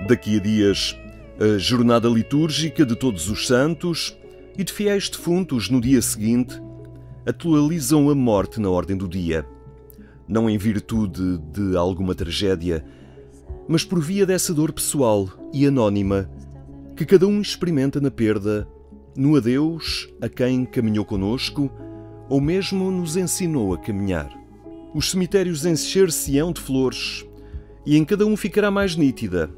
Daqui a dias, a jornada litúrgica de Todos os Santos e de fiéis defuntos no dia seguinte atualizam a morte na ordem do dia. Não em virtude de alguma tragédia, mas por via dessa dor pessoal e anónima que cada um experimenta na perda, no adeus a quem caminhou conosco ou mesmo nos ensinou a caminhar. Os cemitérios encher-se-ão de flores e em cada um ficará mais nítida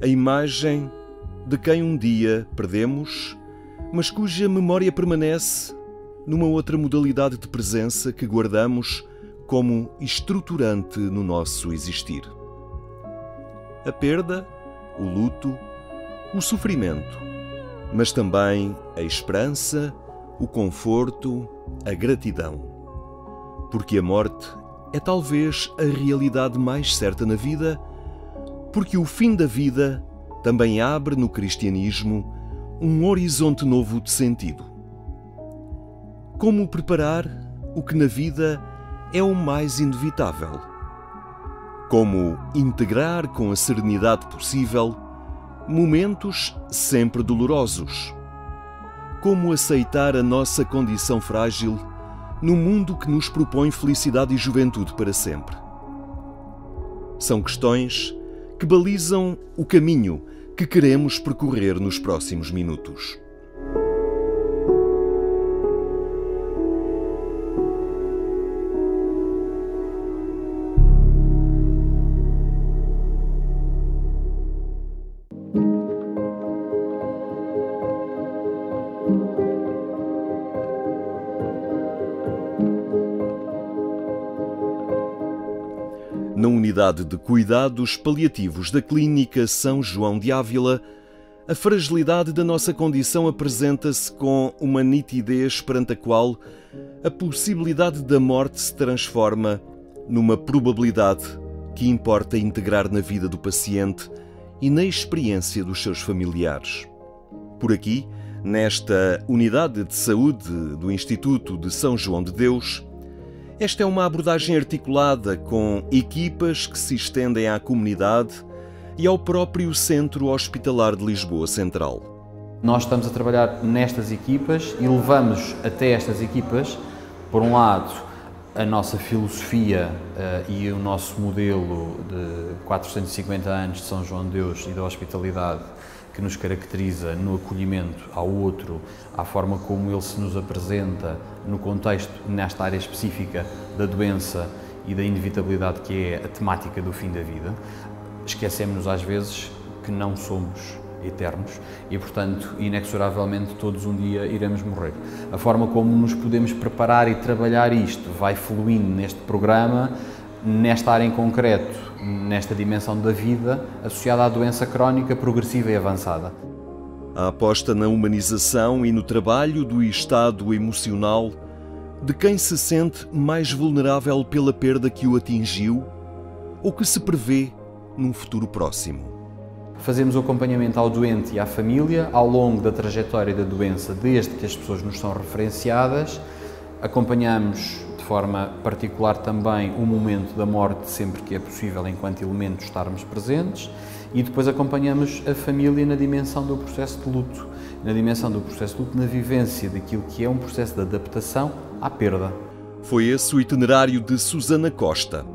a imagem de quem um dia perdemos, mas cuja memória permanece numa outra modalidade de presença que guardamos como estruturante no nosso existir. A perda, o luto, o sofrimento, mas também a esperança, o conforto, a gratidão. Porque a morte é talvez a realidade mais certa na vida, porque o fim da vida também abre no cristianismo um horizonte novo de sentido. Como preparar o que na vida é o mais inevitável? Como integrar com a serenidade possível momentos sempre dolorosos? Como aceitar a nossa condição frágil num mundo que nos propõe felicidade e juventude para sempre? São questões que balizam o caminho que queremos percorrer nos próximos minutos. Na unidade de cuidados paliativos da Clínica São João de Ávila, a fragilidade da nossa condição apresenta-se com uma nitidez perante a qual a possibilidade da morte se transforma numa probabilidade que importa integrar na vida do paciente e na experiência dos seus familiares. Por aqui, nesta unidade de saúde do Instituto de São João de Deus, esta é uma abordagem articulada com equipas que se estendem à comunidade e ao próprio Centro Hospitalar de Lisboa Central. Nós estamos a trabalhar nestas equipas e levamos até estas equipas, por um lado, a nossa filosofia e o nosso modelo de 450 anos de São João de Deus e da hospitalidade que nos caracteriza no acolhimento ao outro, à forma como ele se nos apresenta no contexto, nesta área específica da doença e da inevitabilidade que é a temática do fim da vida. Esquecemos-nos às vezes que não somos eternos e, portanto, inexoravelmente todos um dia iremos morrer. A forma como nos podemos preparar e trabalhar isto vai fluindo neste programa, nesta área em concreto, nesta dimensão da vida associada à doença crónica progressiva e avançada. A aposta na humanização e no trabalho do estado emocional de quem se sente mais vulnerável pela perda que o atingiu ou que se prevê num futuro próximo. Fazemos o acompanhamento ao doente e à família ao longo da trajetória da doença, desde que as pessoas nos são referenciadas. Acompanhamos de forma particular também o momento da morte, sempre que é possível, enquanto elemento estarmos presentes, e depois acompanhamos a família na dimensão do processo de luto, na vivência daquilo que é um processo de adaptação à perda. Foi esse o itinerário de Susana Costa.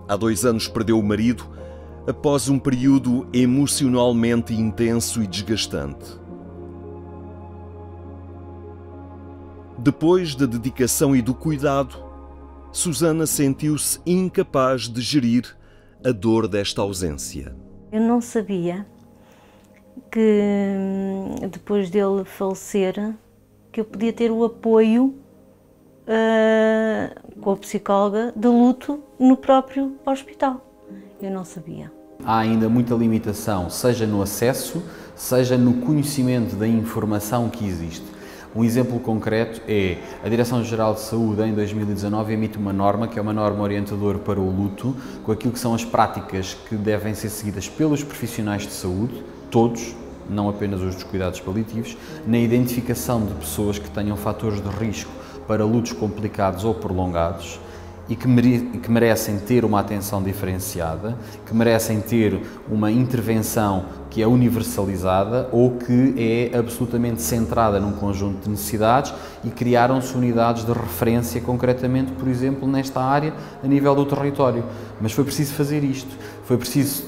Há 2 anos perdeu o marido após um período emocionalmente intenso e desgastante. Depois da dedicação e do cuidado, Susana sentiu-se incapaz de gerir a dor desta ausência. Eu não sabia que depois dele falecer, que eu podia ter o apoio com a psicóloga de luto no próprio hospital. Eu não sabia. Há ainda muita limitação, seja no acesso, seja no conhecimento da informação que existe. Um exemplo concreto é a Direção-Geral de Saúde, em 2019, emite uma norma, que é uma norma orientadora para o luto, com aquilo que são as práticas que devem ser seguidas pelos profissionais de saúde, todos, não apenas os dos cuidados paliativos, na identificação de pessoas que tenham fatores de risco para lutos complicados ou prolongados e que merecem ter uma atenção diferenciada, que merecem ter uma intervenção que é universalizada ou que é absolutamente centrada num conjunto de necessidades, e criaram-se unidades de referência concretamente, por exemplo, nesta área, a nível do território. Mas foi preciso fazer isto, foi preciso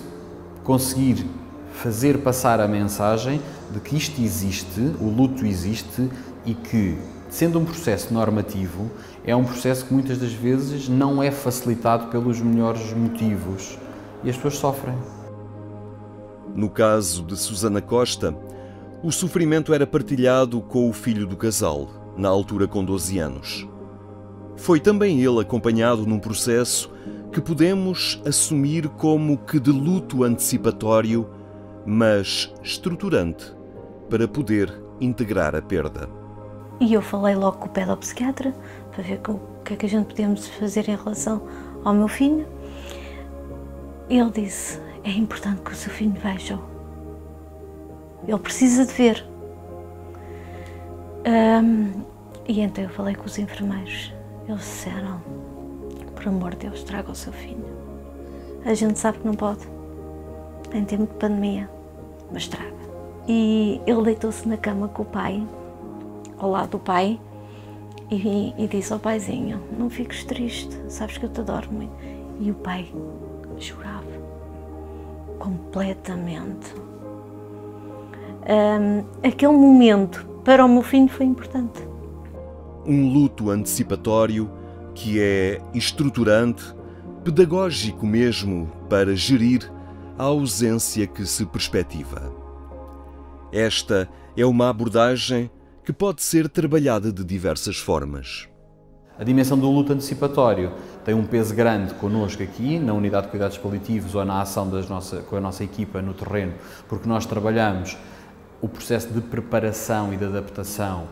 conseguir fazer passar a mensagem de que isto existe, o luto existe, e que, sendo um processo normativo, é um processo que muitas das vezes não é facilitado pelos melhores motivos e as pessoas sofrem. No caso de Susana Costa, o sofrimento era partilhado com o filho do casal, na altura com 12 anos. Foi também ele acompanhado num processo que podemos assumir como que de luto antecipatório, mas estruturante, para poder integrar a perda. E eu falei logo com o pedopsiquiatra para ver o que é que a gente podemos fazer em relação ao meu filho. Ele disse: é importante que o seu filho veja. Ele precisa de ver. E então eu falei com os enfermeiros. Eles disseram: por amor de Deus, traga o seu filho. A gente sabe que não pode, em tempo de pandemia, mas traga. E ele deitou-se na cama com o pai, ao lado do pai, e disse ao paizinho: não fiques triste, sabes que eu te adoro muito. E o pai chorava completamente. Aquele momento para o meu filho foi importante. Um luto antecipatório que é estruturante, pedagógico mesmo, para gerir a ausência que se perspectiva. Esta é uma abordagem que pode ser trabalhada de diversas formas. A dimensão do luto antecipatório tem um peso grande connosco aqui, na unidade de cuidados paliativos ou na ação com a nossa equipa no terreno, porque nós trabalhamos o processo de preparação e de adaptação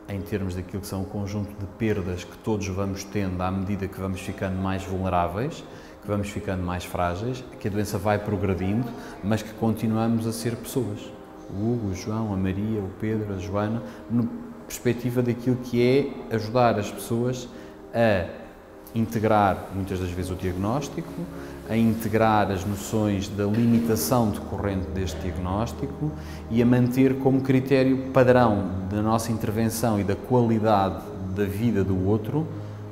em termos daquilo que são o conjunto de perdas que todos vamos tendo à medida que vamos ficando mais vulneráveis, que vamos ficando mais frágeis, que a doença vai progredindo, mas que continuamos a ser pessoas. O Hugo, o João, a Maria, o Pedro, a Joana, na perspectiva daquilo que é ajudar as pessoas a integrar, muitas das vezes, o diagnóstico, a integrar as noções da limitação decorrente deste diagnóstico e a manter como critério padrão da nossa intervenção e da qualidade da vida do outro,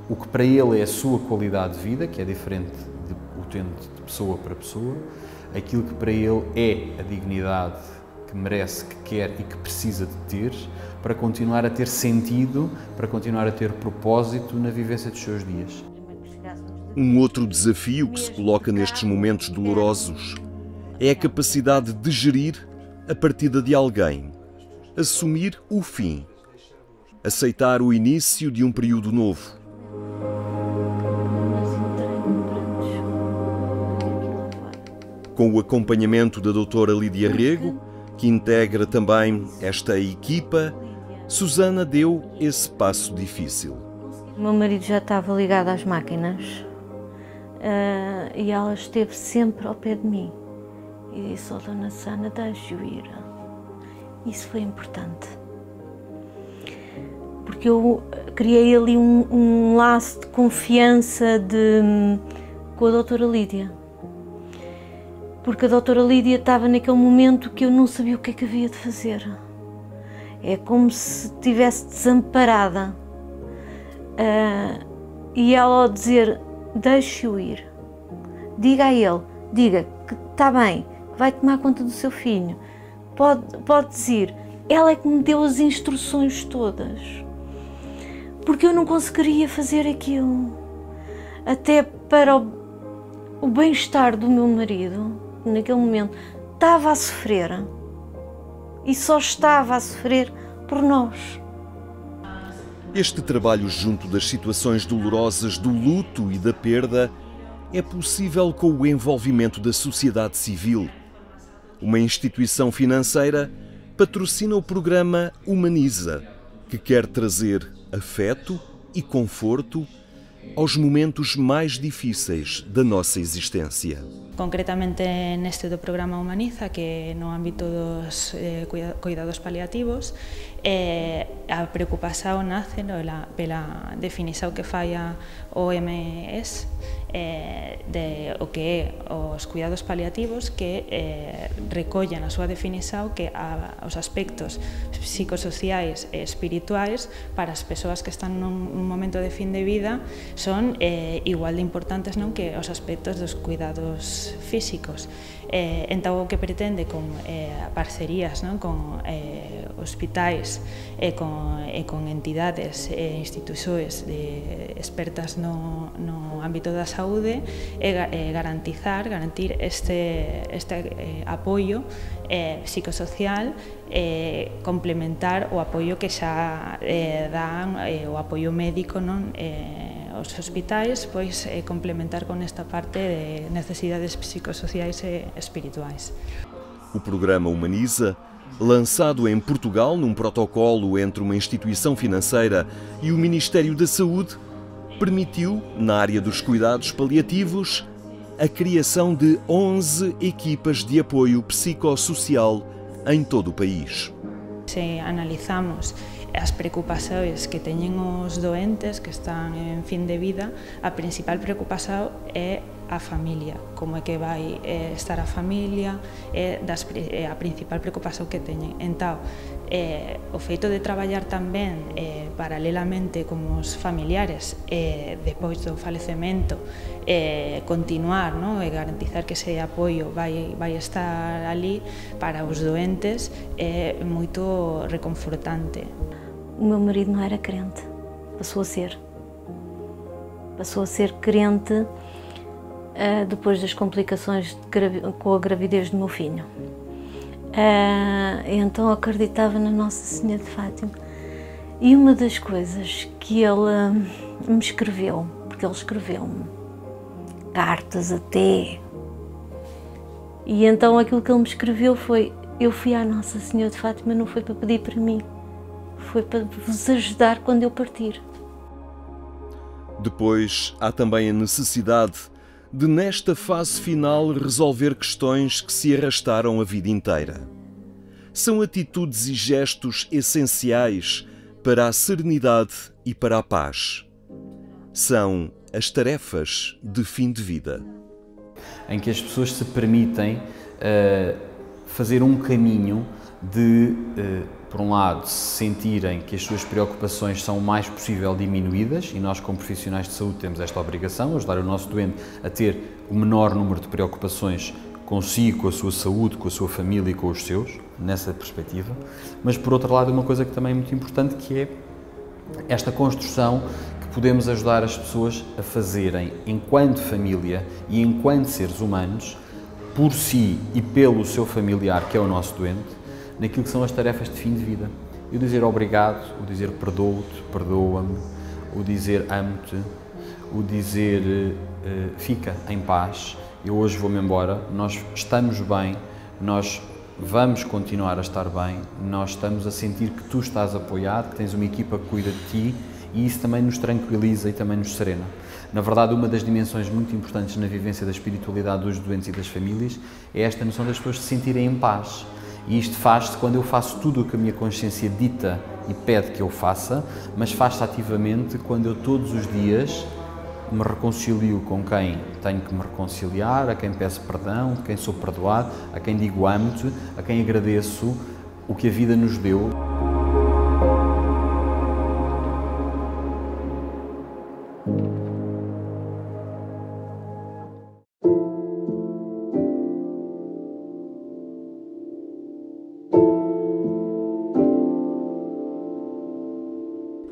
o que para ele é a sua qualidade de vida, que é diferente de pessoa para pessoa, aquilo que para ele é a dignidade que merece, que quer e que precisa de ter, para continuar a ter sentido, para continuar a ter propósito na vivência dos seus dias. Um outro desafio que se coloca nestes momentos dolorosos é a capacidade de gerir a partida de alguém, assumir o fim, aceitar o início de um período novo. Com o acompanhamento da doutora Lídia Rego, que integra também esta equipa, Susana deu esse passo difícil. O meu marido já estava ligado às máquinas e ela esteve sempre ao pé de mim e disse: "Oh, Dona Sana, deixe-o ir." Isso foi importante, porque eu criei ali um laço de confiança com a doutora Lídia. Porque a doutora Lídia estava naquele momento que eu não sabia o que é que havia de fazer. É como se estivesse desamparada. E ela ao dizer: "Deixe-o ir. Diga a ele, diga que está bem, que vai tomar conta do seu filho. Pode dizer." Ela é que me deu as instruções todas. Porque eu não conseguiria fazer aquilo. Até para o bem-estar do meu marido, naquele momento, estava a sofrer. E só estava a sofrer por nós. Este trabalho junto das situações dolorosas do luto e da perda é possível com o envolvimento da sociedade civil. Uma instituição financeira patrocina o programa Humaniza, que quer trazer afeto e conforto aos momentos mais difíceis da nossa existência. concretamente neste do programa Humaniza, que no ámbito dos cuidados paliativos, a preocupación nace pela definición que fai a OMS de o que é os cuidados paliativos, que recollen a súa definición que os aspectos psicosociais e espirituais para as persoas que están nun momento de fin de vida son igual de importantes non que os aspectos dos cuidados físicos. Entón, o que pretende con parcerías non? Con hospitais e con entidades e institucións expertas no ámbito da saúde é garantir este apoio psicosocial, complementar o apoio que xa dan o apoio médico non? Os hospitais, pois complementar con esta parte de necesidades psicosociais e espirituais. O programa Humaniza, lançado em Portugal num protocolo entre uma instituição financeira e o Ministério da Saúde, permitiu, na área dos cuidados paliativos, a criação de 11 equipas de apoio psicossocial em todo o país. Se analizamos as preocupacións que teñen os doentes que están en fin de vida, a principal preocupación é a familia, como é que vai estar a familia, é a principal preocupación que teñen. Entón, o feito de traballar tamén paralelamente con os familiares depois do falecemento, continuar, non? E garantizar que ese apoio vai estar ali para os doentes é moito reconfortante. O meu marido não era crente, passou a ser. Passou a ser crente depois das complicações com a gravidez do meu filho. Então acreditava na Nossa Senhora de Fátima. E uma das coisas que ele me escreveu, porque ele escreveu-me cartas até, e então aquilo que ele me escreveu foi: eu fui à Nossa Senhora de Fátima, não foi para pedir para mim, foi para vos ajudar quando eu partir. Depois, há também a necessidade de, nesta fase final, resolver questões que se arrastaram a vida inteira. São atitudes e gestos essenciais para a serenidade e para a paz. São as tarefas de fim de vida. Em que as pessoas se permitem fazer um caminho de, por um lado, se sentirem que as suas preocupações são o mais possível diminuídas, e nós, como profissionais de saúde, temos esta obrigação, ajudar o nosso doente a ter o menor número de preocupações consigo, com a sua saúde, com a sua família e com os seus, nessa perspectiva. Mas, por outro lado, uma coisa que também é muito importante, que é esta construção que podemos ajudar as pessoas a fazerem enquanto família e enquanto seres humanos, por si e pelo seu familiar, que é o nosso doente, naquilo que são as tarefas de fim de vida. O dizer obrigado, o dizer perdoo-te, perdoa-me, o dizer amo-te, o dizer fica em paz, eu hoje vou-me embora, nós estamos bem, nós vamos continuar a estar bem, nós estamos a sentir que tu estás apoiado, que tens uma equipa que cuida de ti, e isso também nos tranquiliza e também nos serena. Na verdade, uma das dimensões muito importantes na vivência da espiritualidade dos doentes e das famílias é esta noção das pessoas se sentirem em paz. E isto faz-se quando eu faço tudo o que a minha consciência dita e pede que eu faça, mas faz-se ativamente quando eu todos os dias me reconcilio com quem tenho que me reconciliar, a quem peço perdão, a quem sou perdoado, a quem digo amo-te, a quem agradeço o que a vida nos deu.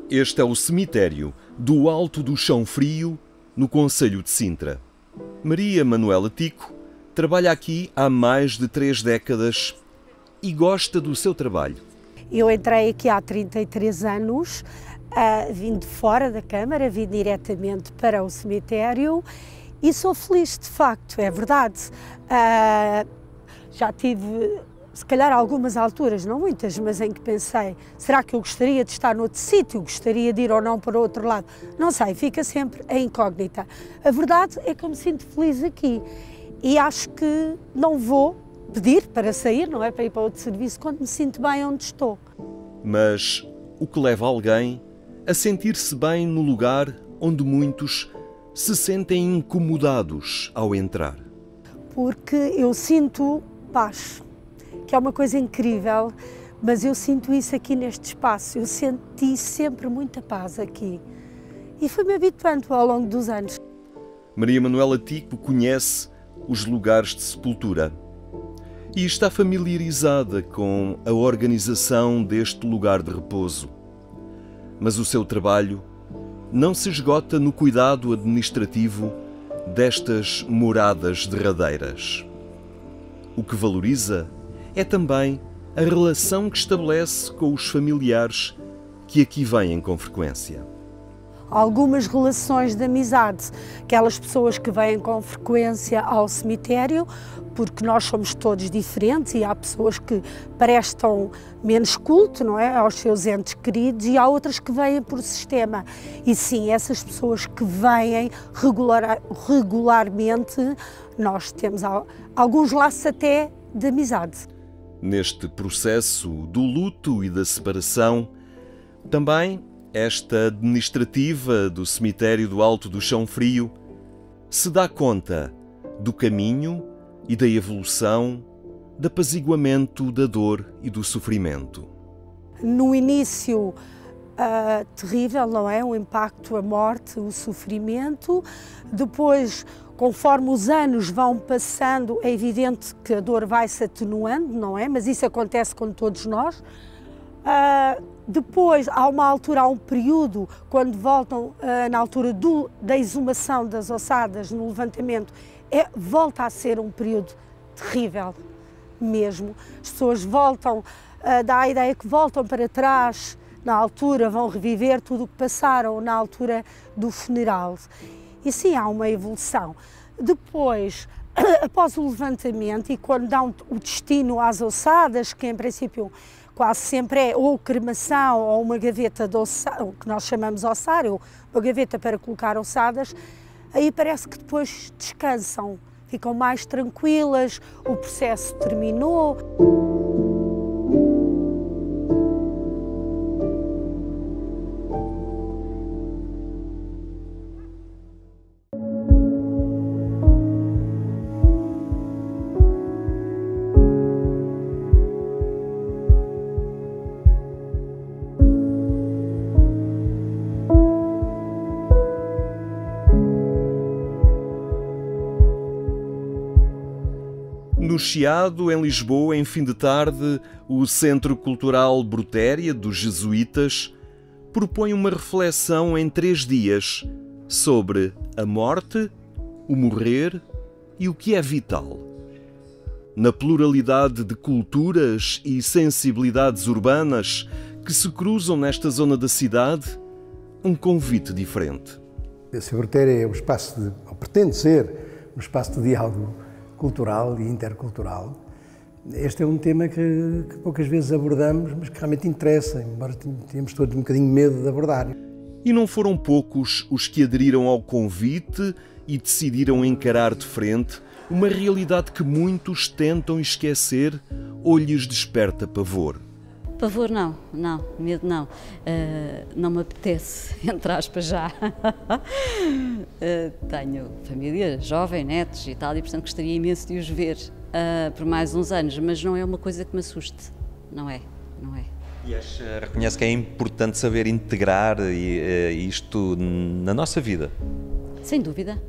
Este é o cemitério do Alto do Chão Frio, no concelho de Sintra. Maria Manuela Tico trabalha aqui há mais de 3 décadas e gosta do seu trabalho. Eu entrei aqui há 33 anos, vim de fora da Câmara, vim diretamente para o cemitério e sou feliz, de facto, é verdade. Já tive, se calhar, algumas alturas, não muitas, mas em que pensei, será que eu gostaria de estar noutro sítio, gostaria de ir ou não para o outro lado? Não sei, fica sempre a incógnita. A verdade é que eu me sinto feliz aqui e acho que não vou pedir para sair, não é? Para ir para outro serviço, quando me sinto bem onde estou. Mas o que leva alguém a sentir-se bem no lugar onde muitos se sentem incomodados ao entrar? Porque eu sinto paz, que é uma coisa incrível, mas eu sinto isso aqui neste espaço. Eu senti sempre muita paz aqui e fui-me habituando ao longo dos anos. Maria Manuela Tico conhece os lugares de sepultura e está familiarizada com a organização deste lugar de repouso. Mas o seu trabalho não se esgota no cuidado administrativo destas moradas derradeiras. O que valoriza é também a relação que estabelece com os familiares que aqui vêm com frequência. Algumas relações de amizade, aquelas pessoas que vêm com frequência ao cemitério, porque nós somos todos diferentes e há pessoas que prestam menos culto, não é, aos seus entes queridos, e há outras que vêm por sistema. E sim, essas pessoas que vêm regularmente, nós temos alguns laços até de amizade. Neste processo do luto e da separação, também esta administrativa do cemitério do Alto do Chão Frio se dá conta do caminho e da evolução, de apaziguamento da dor e do sofrimento. No início, terrível, não é? O impacto, a morte, o sofrimento. Depois, conforme os anos vão passando, é evidente que a dor vai se atenuando, não é? Mas isso acontece com todos nós. Depois, há uma altura, há um período, quando voltam, na altura da exumação das ossadas, no levantamento, volta a ser um período terrível mesmo. As pessoas voltam, dá a ideia que voltam para trás, na altura, vão reviver tudo o que passaram na altura do funeral. E sim, há uma evolução. Depois, após o levantamento e quando dão o destino às ossadas, que em princípio quase sempre é ou cremação ou uma gaveta de ossário, que nós chamamos ossário, uma gaveta para colocar ossadas, aí parece que depois descansam, ficam mais tranquilas, o processo terminou. No Chiado, em Lisboa, em fim de tarde, o Centro Cultural Brutéria dos Jesuítas propõe uma reflexão em 3 dias sobre a morte, o morrer e o que é vital. Na pluralidade de culturas e sensibilidades urbanas que se cruzam nesta zona da cidade, um convite diferente. Esse Brutéria é um espaço ou pretende ser um espaço de diálogo cultural e intercultural. Este é um tema que poucas vezes abordamos, mas que realmente interessa, embora tenhamos todos um bocadinho de medo de abordar. E não foram poucos os que aderiram ao convite e decidiram encarar de frente uma realidade que muitos tentam esquecer ou lhes desperta pavor. Pavor não, medo não. Não me apetece, entre aspas, já. Tenho família jovem, netos e tal, e portanto gostaria imenso de os ver por mais uns anos, mas não é uma coisa que me assuste, não é. E reconhece que é importante saber integrar isto na nossa vida? Sem dúvida.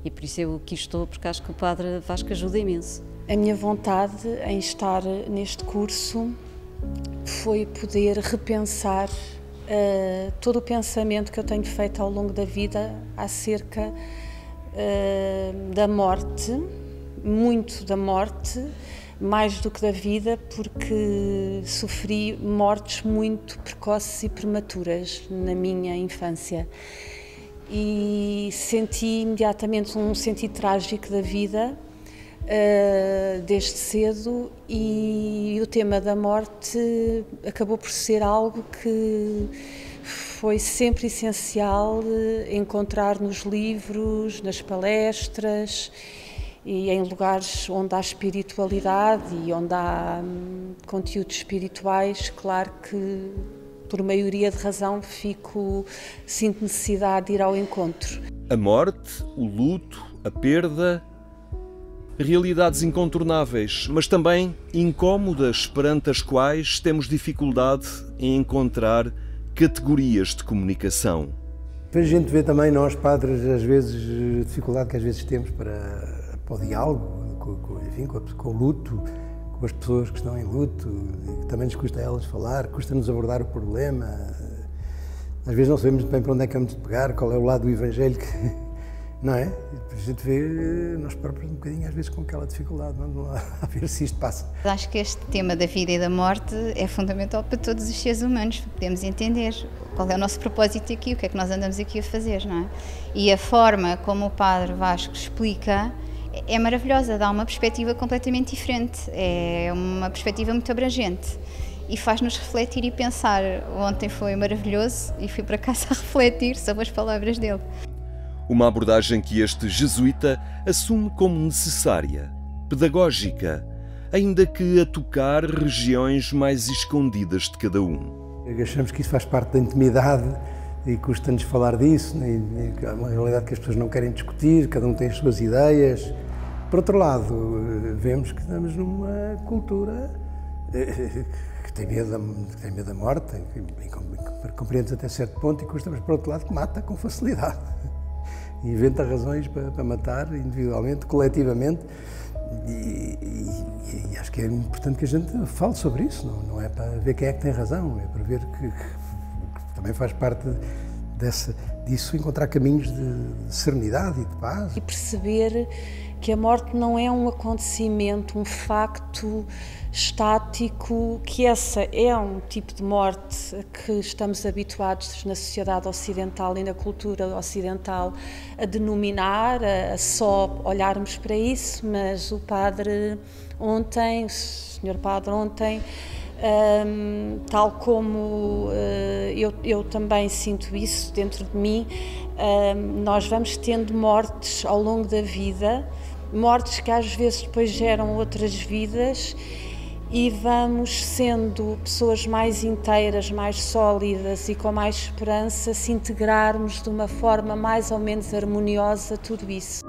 E por isso eu aqui estou, porque acho que o Padre Vasco ajuda imenso. A minha vontade em estar neste curso foi poder repensar todo o pensamento que eu tenho feito ao longo da vida acerca da morte, muito da morte, mais do que da vida, porque sofri mortes muito precoces e prematuras na minha infância. E senti imediatamente um sentido trágico da vida, desde cedo, e o tema da morte acabou por ser algo que foi sempre essencial encontrar nos livros, nas palestras, e em lugares onde há espiritualidade e onde há conteúdos espirituais, claro que por maioria de razão sinto necessidade de ir ao encontro. A morte, o luto, a perda, realidades incontornáveis, mas também incómodas, perante as quais temos dificuldade em encontrar categorias de comunicação. A gente vê também, nós padres, às vezes, a dificuldade que às vezes temos para o diálogo, com o luto, com as pessoas que estão em luto, que também nos custa a elas falar, custa-nos abordar o problema. Às vezes não sabemos bem para onde é que vamos pegar, qual é o lado do Evangelho que... Não é? A gente vê nós próprios um bocadinho, às vezes, com aquela dificuldade, não a ver se isto passa. Acho que este tema da vida e da morte é fundamental para todos os seres humanos, para podermos entender qual é o nosso propósito aqui, o que é que nós andamos aqui a fazer, não é? E a forma como o Padre Vasco explica é maravilhosa, dá uma perspectiva completamente diferente, é uma perspectiva muito abrangente e faz-nos refletir e pensar. Ontem foi maravilhoso e fui para casa a refletir sobre as palavras dele. Uma abordagem que este jesuíta assume como necessária, pedagógica, ainda que a tocar regiões mais escondidas de cada um. Achamos que isso faz parte da intimidade e custa-nos falar disso, é uma realidade que as pessoas não querem discutir, cada um tem as suas ideias. Por outro lado, vemos que estamos numa cultura que tem medo da morte, compreende até certo ponto, e custa, mas por outro lado que mata com facilidade. Inventa razões para matar individualmente, coletivamente, e acho que é importante que a gente fale sobre isso, não é para ver quem é que tem razão, é para ver que também faz parte disso, encontrar caminhos de serenidade e de paz. E perceber que a morte não é um acontecimento, um facto estático, que essa é um tipo de morte que estamos habituados na sociedade ocidental e na cultura ocidental a denominar, a só olharmos para isso, mas o Senhor Padre ontem, tal como eu também sinto isso dentro de mim, nós vamos tendo mortes ao longo da vida, mortes que às vezes depois geram outras vidas, e vamos sendo pessoas mais inteiras, mais sólidas e com mais esperança, se integrarmos de uma forma mais ou menos harmoniosa tudo isso.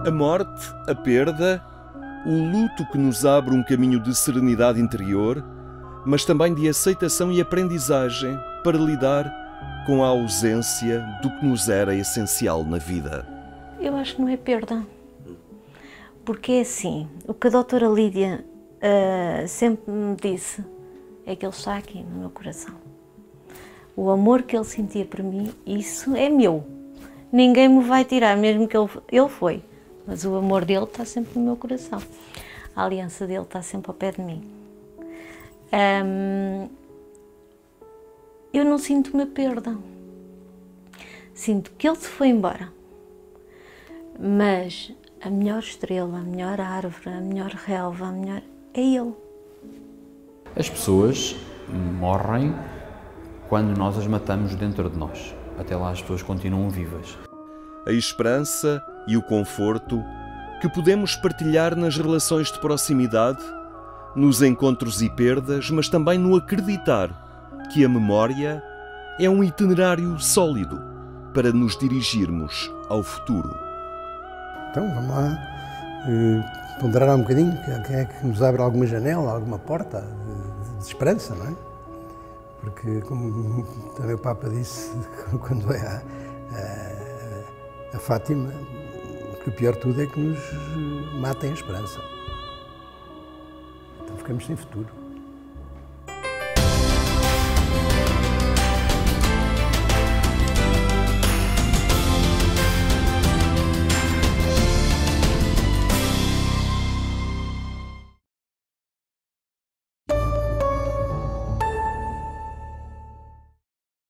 A morte, a perda, o luto que nos abre um caminho de serenidade interior, mas também de aceitação e aprendizagem para lidar com a ausência do que nos era essencial na vida. Eu acho que não é perda, porque é assim, o que a doutora Lídia sempre me disse é que ele está aqui no meu coração. O amor que ele sentia por mim, isso é meu. Ninguém me vai tirar, mesmo que ele foi. Mas o amor dele está sempre no meu coração. A aliança dele está sempre ao pé de mim. Eu não sinto uma perda. Sinto que ele se foi embora. Mas a melhor estrela, a melhor árvore, a melhor relva, é ele. As pessoas morrem quando nós as matamos dentro de nós. Até lá as pessoas continuam vivas. A esperança e o conforto que podemos partilhar nas relações de proximidade, nos encontros e perdas, mas também no acreditar que a memória é um itinerário sólido para nos dirigirmos ao futuro. Então, vamos lá ponderar um bocadinho quem é que nos abre alguma janela, alguma porta de esperança, não é? Porque, como também o Papa disse, quando é a Fátima, que o pior de tudo é que nos matem a esperança. Então ficamos sem futuro.